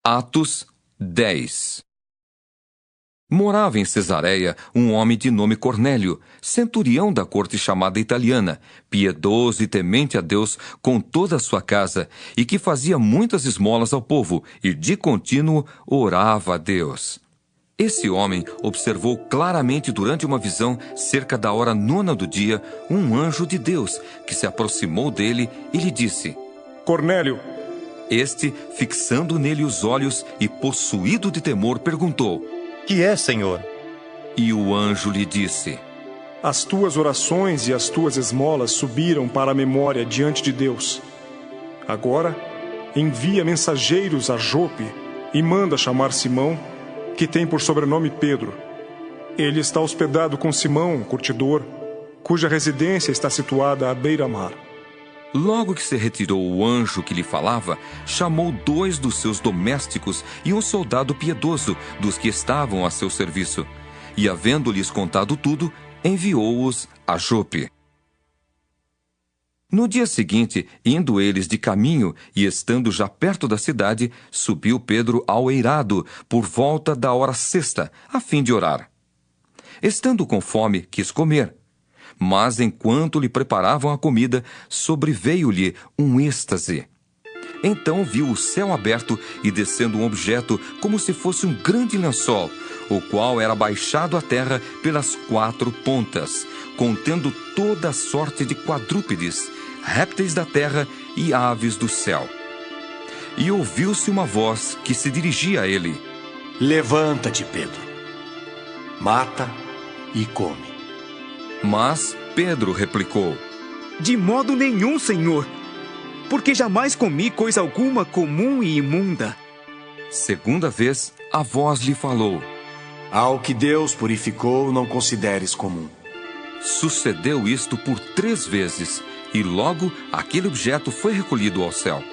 Atos 10. Morava em Cesareia um homem de nome Cornélio, centurião da corte chamada italiana, piedoso e temente a Deus com toda a sua casa, e que fazia muitas esmolas ao povo, e de contínuo orava a Deus. Esse homem observou claramente durante uma visão, cerca da hora 9 do dia, um anjo de Deus, que se aproximou dele e lhe disse: Cornélio. Este, fixando nele os olhos e possuído de temor, perguntou: Que é, Senhor? E o anjo lhe disse: As tuas orações e as tuas esmolas subiram para a memória diante de Deus. Agora, envia mensageiros a Jope e manda chamar Simão, que tem por sobrenome Pedro. Ele está hospedado com Simão, curtidor, cuja residência está situada à beira-mar. Logo que se retirou o anjo que lhe falava, chamou 2 dos seus domésticos e um soldado piedoso dos que estavam a seu serviço. E, havendo-lhes contado tudo, enviou-os a Jope. No dia seguinte, indo eles de caminho e estando já perto da cidade, subiu Pedro ao eirado, por volta da hora 6, a fim de orar. Estando com fome, quis comer. Mas, enquanto lhe preparavam a comida, sobreveio-lhe um êxtase. Então viu o céu aberto e descendo um objeto como se fosse um grande lençol, o qual era baixado à terra pelas 4 pontas, contendo toda a sorte de quadrúpedes, répteis da terra e aves do céu. E ouviu-se uma voz que se dirigia a ele: Levanta-te, Pedro. Mata e come. Mas Pedro replicou: De modo nenhum, Senhor, porque jamais comi coisa alguma comum e imunda. Segunda vez, a voz lhe falou: Ao que Deus purificou, não consideres comum. Sucedeu isto por 3 vezes, e logo aquele objeto foi recolhido ao céu.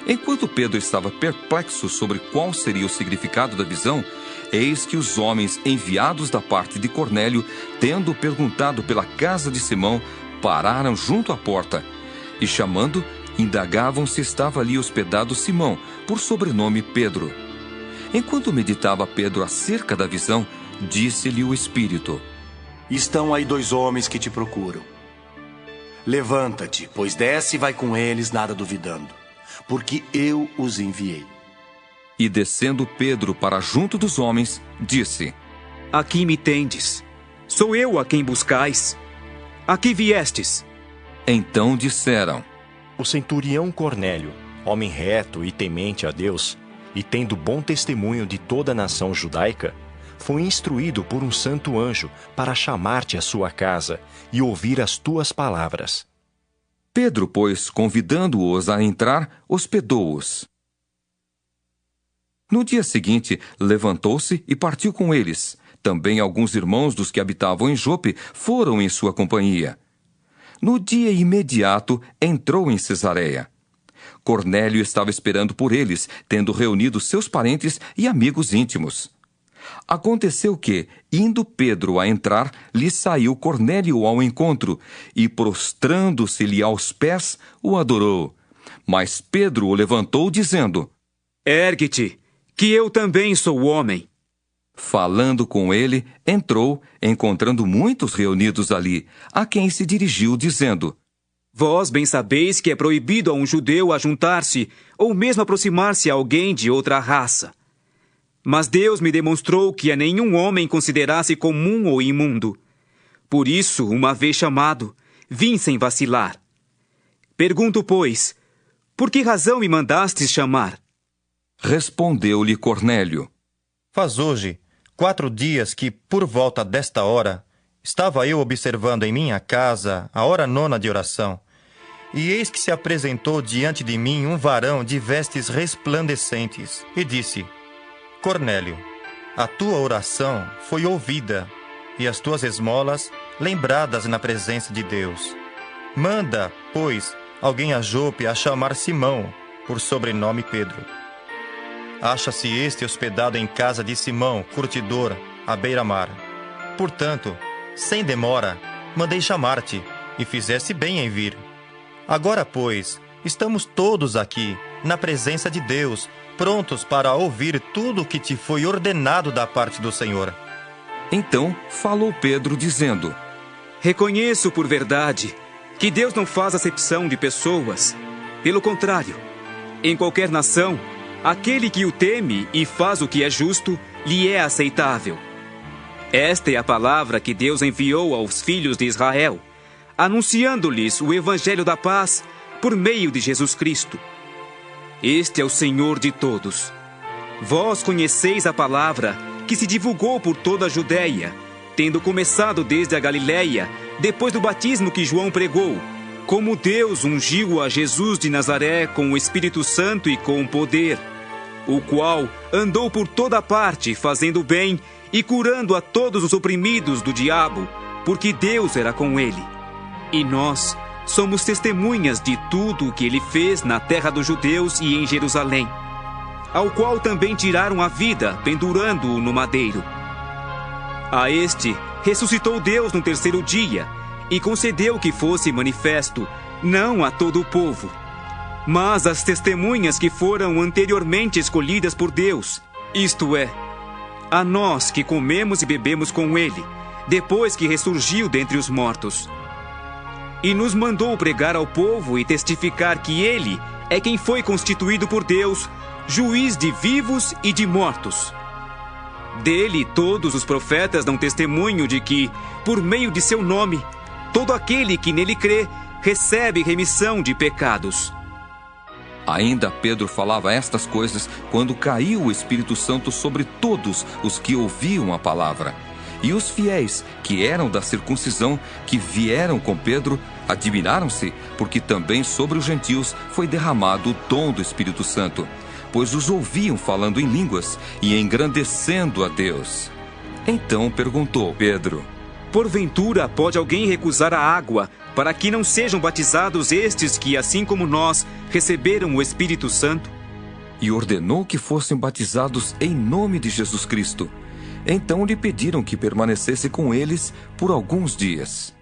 Enquanto Pedro estava perplexo sobre qual seria o significado da visão, eis que os homens enviados da parte de Cornélio, tendo perguntado pela casa de Simão, pararam junto à porta e, chamando, indagavam se estava ali hospedado Simão, por sobrenome Pedro. Enquanto meditava Pedro acerca da visão, disse-lhe o Espírito: Estão aí 2 homens que te procuram. Levanta-te, pois desce e vai com eles, nada duvidando, porque eu os enviei. E descendo Pedro para junto dos homens, disse: Aqui me tendes. Sou eu a quem buscais. Aqui viestes. Então disseram: O centurião Cornélio, homem reto e temente a Deus, e tendo bom testemunho de toda a nação judaica, foi instruído por um santo anjo para chamar-te à sua casa e ouvir as tuas palavras. Pedro, pois, convidando-os a entrar, hospedou-os. No dia seguinte, levantou-se e partiu com eles. Também alguns irmãos dos que habitavam em Jope foram em sua companhia. No dia imediato, entrou em Cesareia. Cornélio estava esperando por eles, tendo reunido seus parentes e amigos íntimos. Aconteceu que, indo Pedro a entrar, lhe saiu Cornélio ao encontro, e prostrando-se-lhe aos pés, o adorou. Mas Pedro o levantou, dizendo: Ergue-te, que eu também sou homem. Falando com ele, entrou, encontrando muitos reunidos ali, a quem se dirigiu, dizendo: Vós bem sabeis que é proibido a um judeu ajuntar-se, ou mesmo aproximar-se a alguém de outra raça. Mas Deus me demonstrou que a nenhum homem considerasse comum ou imundo. Por isso, uma vez chamado, vim sem vacilar. Pergunto, pois, por que razão me mandastes chamar? Respondeu-lhe Cornélio: Faz hoje 4 dias que, por volta desta hora, estava eu observando em minha casa a hora 9 de oração, e eis que se apresentou diante de mim um varão de vestes resplandecentes, e disse: Cornélio, a tua oração foi ouvida, e as tuas esmolas lembradas na presença de Deus. Manda, pois, alguém a Jope a chamar Simão, por sobrenome Pedro. Acha-se este hospedado em casa de Simão, curtidor, à beira-mar. Portanto, sem demora, mandei chamar-te, e fizeste bem em vir. Agora, pois, estamos todos aqui, na presença de Deus, prontos para ouvir tudo o que te foi ordenado da parte do Senhor. Então falou Pedro, dizendo: Reconheço por verdade que Deus não faz acepção de pessoas. Pelo contrário, em qualquer nação, aquele que o teme e faz o que é justo, lhe é aceitável. Esta é a palavra que Deus enviou aos filhos de Israel, anunciando-lhes o evangelho da paz por meio de Jesus Cristo. Este é o Senhor de todos. Vós conheceis a palavra que se divulgou por toda a Judéia, tendo começado desde a Galiléia, depois do batismo que João pregou, como Deus ungiu a Jesus de Nazaré com o Espírito Santo e com poder, o qual andou por toda parte, fazendo bem e curando a todos os oprimidos do diabo, porque Deus era com ele. E nós somos testemunhas de tudo o que ele fez na terra dos judeus e em Jerusalém, ao qual também tiraram a vida, pendurando-o no madeiro. A este ressuscitou Deus no terceiro dia, e concedeu que fosse manifesto, não a todo o povo, mas às testemunhas que foram anteriormente escolhidas por Deus, isto é, a nós que comemos e bebemos com ele, depois que ressurgiu dentre os mortos. E nos mandou pregar ao povo e testificar que ele é quem foi constituído por Deus, juiz de vivos e de mortos. Dele todos os profetas dão testemunho de que, por meio de seu nome, todo aquele que nele crê recebe remissão de pecados. Ainda Pedro falava estas coisas quando caiu o Espírito Santo sobre todos os que ouviam a palavra. E os fiéis, que eram da circuncisão, que vieram com Pedro, admiraram-se, porque também sobre os gentios foi derramado o dom do Espírito Santo, pois os ouviam falando em línguas e engrandecendo a Deus. Então perguntou Pedro: Porventura pode alguém recusar a água, para que não sejam batizados estes que, assim como nós, receberam o Espírito Santo? E ordenou que fossem batizados em nome de Jesus Cristo. Então lhe pediram que permanecesse com eles por alguns dias.